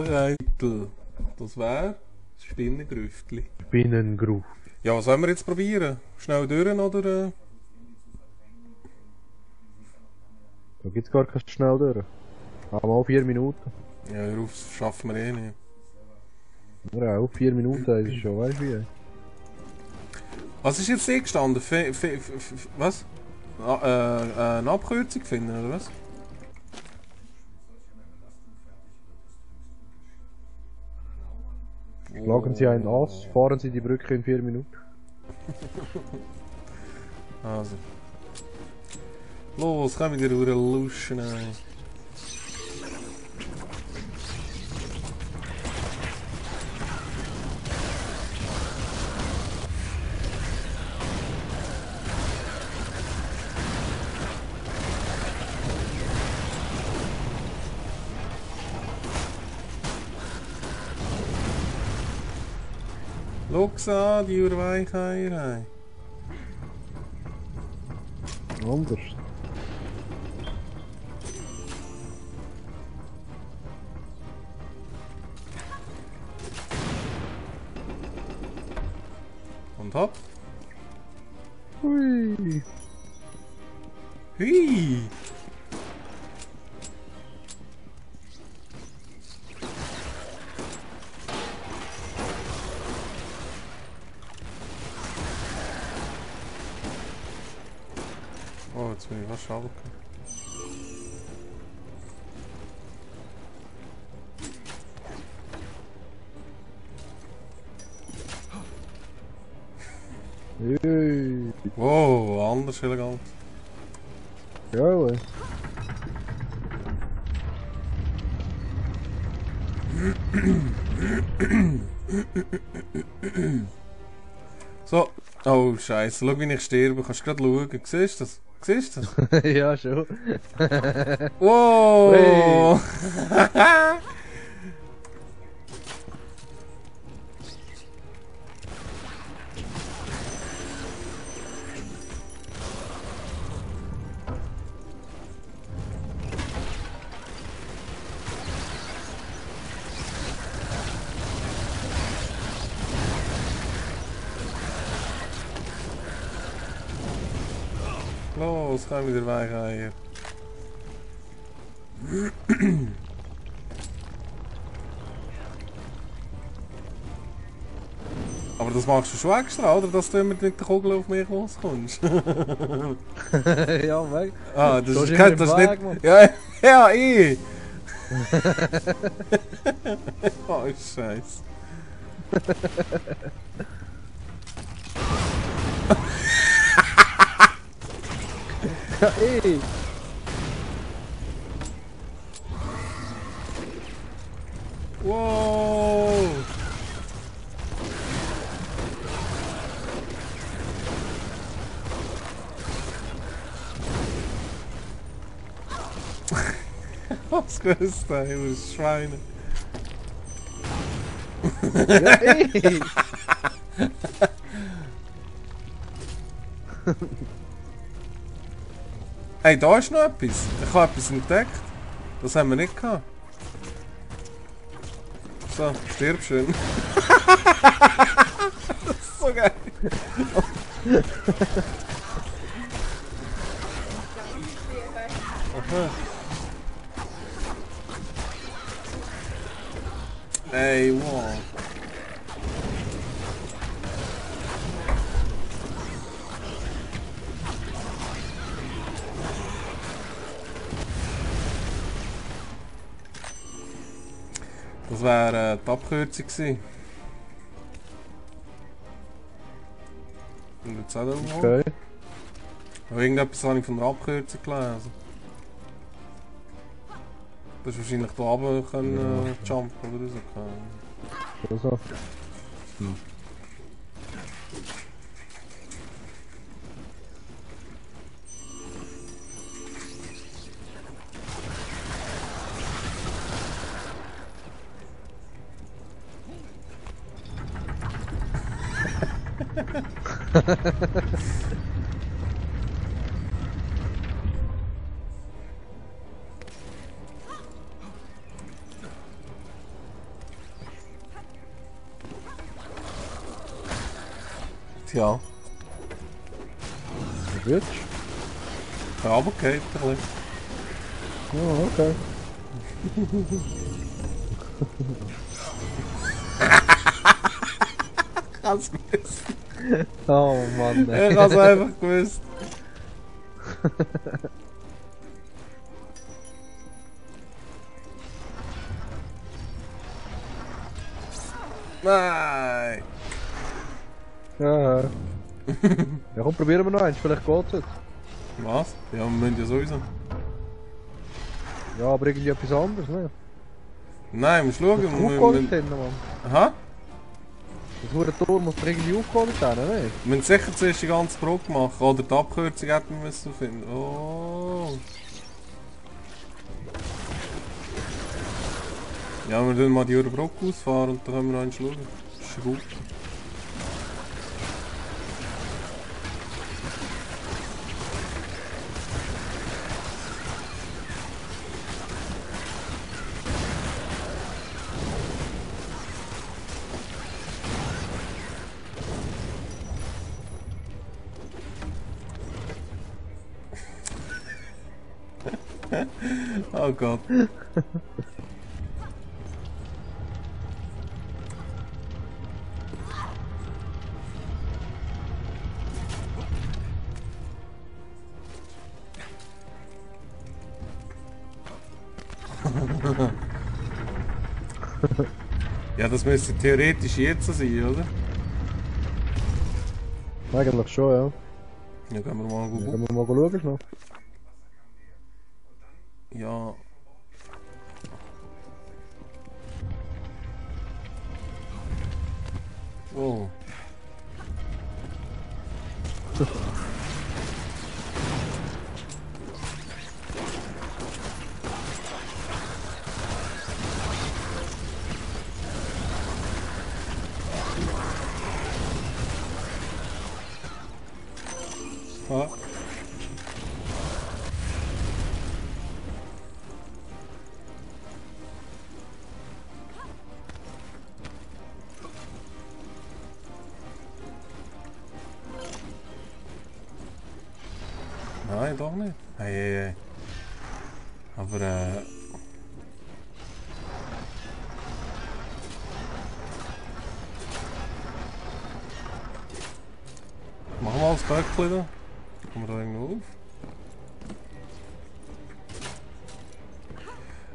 Kapitel. Das wäre das Spinnengrüftli. Spinnengruft. Ja, was sollen wir jetzt probieren? Schnell durch oder? Da gibt's gar kein schnell durch. Mal 4 Minuten. Ja, hör auf, das schaffen wir eh nicht. Ja, auch 4 Minuten, das ist schon, weißt du wie? Was ist jetzt hier gestanden? Was? Eine Abkürzung finden, oder was? Schlagen Sie ein Ass, fahren Sie die Brücke in 4 Minuten. Also. Los, komm mit der Uhr luschen. Schau an, die Urweichheierei. Anders. Und hopp. Hui. Hui. Oh, jetzt bin ich was schalken. Hey. Wow, anders elegant. Ja, ey. So. Oh Scheiße, schau wie ich sterbe. Kannst du gerade schauen? Siehst du das? Siehst du das? Ja, schon. Wow! Los, komm wieder Weicheier. Aber das machst du schon extra, oder? Dass du immer mit der Kugel auf mich loskommst. Ja, weg. Ah, das ist das nicht... Mann. Ja, ja, ich! Oh, Scheiße. Ja, ey. Wow! Was grüßt da, du Schweine? Ja, ey. Hey, da ist noch etwas. Ich habe etwas entdeckt. Das haben wir nicht gehabt. So, stirb schön. Das ist so geil. Aha. Hey, wow. Das wäre die Abkürzung gewesen. Und jetzt auch irgendwo. Okay. Aber irgendetwas habe ich von der Abkürzung gelesen. Du hast wahrscheinlich da runter können jumpen oder so. Also. ja. Was willst du? Ja, aber geht ein bisschen. Ja, okay. Ich hab's gewusst. Oh Mann, Ich hab's einfach gewusst. Nein! Ja. Ja, komm, probieren wir noch eins, vielleicht geht's jetzt. Was? Ja, wir müssen ja sowieso. Ja, aber irgendwie etwas anderes, ne? Nein, wir müssen schauen. Aufgeholt haben, Mann. Aha? Das hure Tor muss irgendwie aufgeholt werden, ne? Wir müssen sicher zuerst die ganze Brücke machen. Oder die Abkürzung hätten wir müssen finden. Oh. Ja, wir müssen mal die Brücke ausfahren und dann können wir noch eins schauen. Das ist gut. Oh Gott. Ja, das müsste theoretisch jetzt sein, oder? Eigentlich schon, ja. Ja, gehen wir mal gut. Können wir mal schauen noch? Ja. Oh. Ah. Nein, doch nicht. Hey, hey, hey. Aber machen wir das Böckchen da. Kommen wir da irgendwo auf?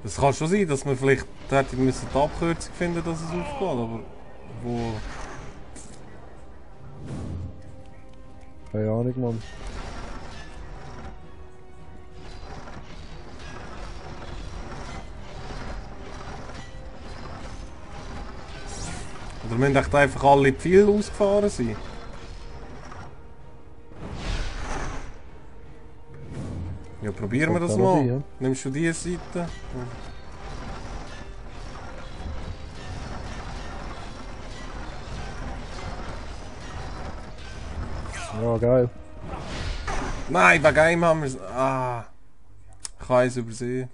Es kann schon sein, dass wir vielleicht hätten müssen die Abkürzung finden, dass es aufgeht, aber wo... Keine Ahnung, Mann. Oder müssen echt einfach alle Pfeile ausgefahren sein? Ja, probieren wir das mal. Sein, ja. Nimmst du diese Seite? Ja, geil. Nein, wegen einem haben wir es... Ah! Ich habe es übersehen.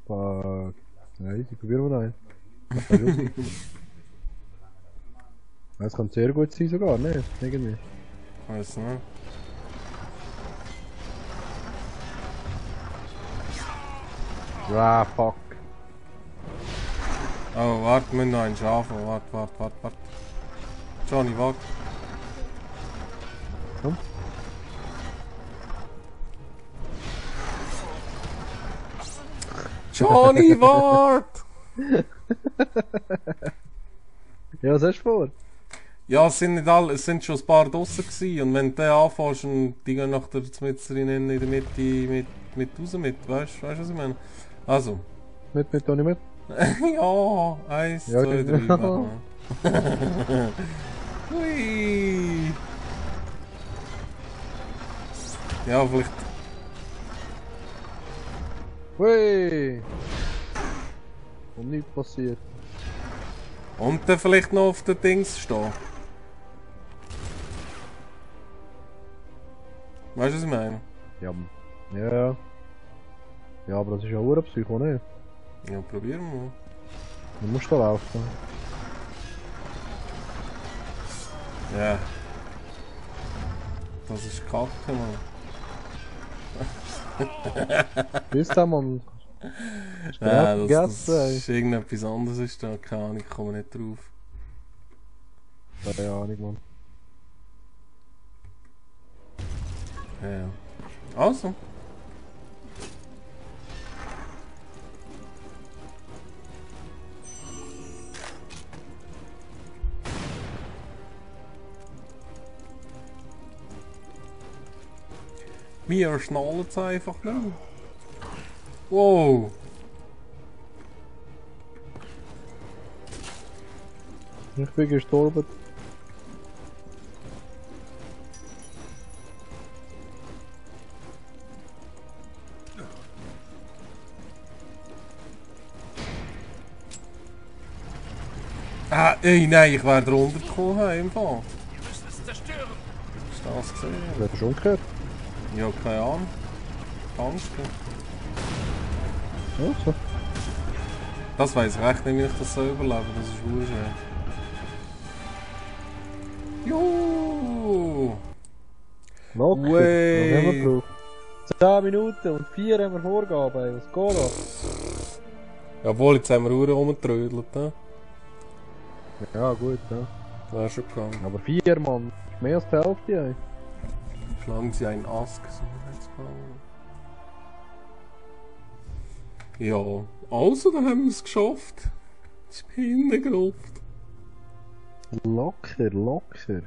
Fuck. Nein, die probieren wir noch ein. Das kann lustig. Das kann sehr gut sein sogar, ne? Irgendwie. Weiß nicht. Ah, fuck. Oh, warte, wir müssen noch einen schaffen. Warte. Johnny, warte. Komm. Johnny, warte! Ja, was hast du vor? Ja, es sind nicht alle, es sind schon ein paar draussen gewesen. Und wenn du den anfängst und die gehen nach der Metzgerin in der Mitte mit raus mit, weißt du, was ich meine? Also. Mit, Toni, mit? Ja, 1, Ja, 2, 3, genau. Hui. Ja, vielleicht. Hui! Und nichts passiert. Und dann vielleicht noch auf den Dings stehen. Weißt du, was ich meine? Ja. Ja. Ja, aber das ist ja auch ein Psycho, ne? Ja, probieren wir mal. Du musst da laufen. Ja. Das ist Kacke, Mann. Bis dann, Mann. Ja, das ist irgendetwas anderes ist da. Keine Ahnung, ich komme nicht drauf. Keine Ahnung, Mann. Ja. Also. Wir schnallen es einfach nicht. Wow. Ich bin gestorben. Ah, ey, nein, ich wäre drunter gekommen im Fall. Hast du das gesehen? Das hast du schon gehört? Ja, keine Ahnung. Angst. Also. Das weiss ich echt nicht, wie ich das so überlebe. Das ist wirklich schwer. Juhu! Locker. Was haben wir gebraucht? 10 Minuten und 4 haben wir Vorgaben. Was geht da? Jawohl, jetzt haben wir Uhren rumgetrödelt, ne? Ja, gut, ja. Wäre schon gegangen. Aber 4, Mann. Das ist mehr als die Hälfte, ey. Schlagen sie einen Ast gesucht. Ja, also, dann haben wir es geschafft. Spinnengruft. Locker, locker.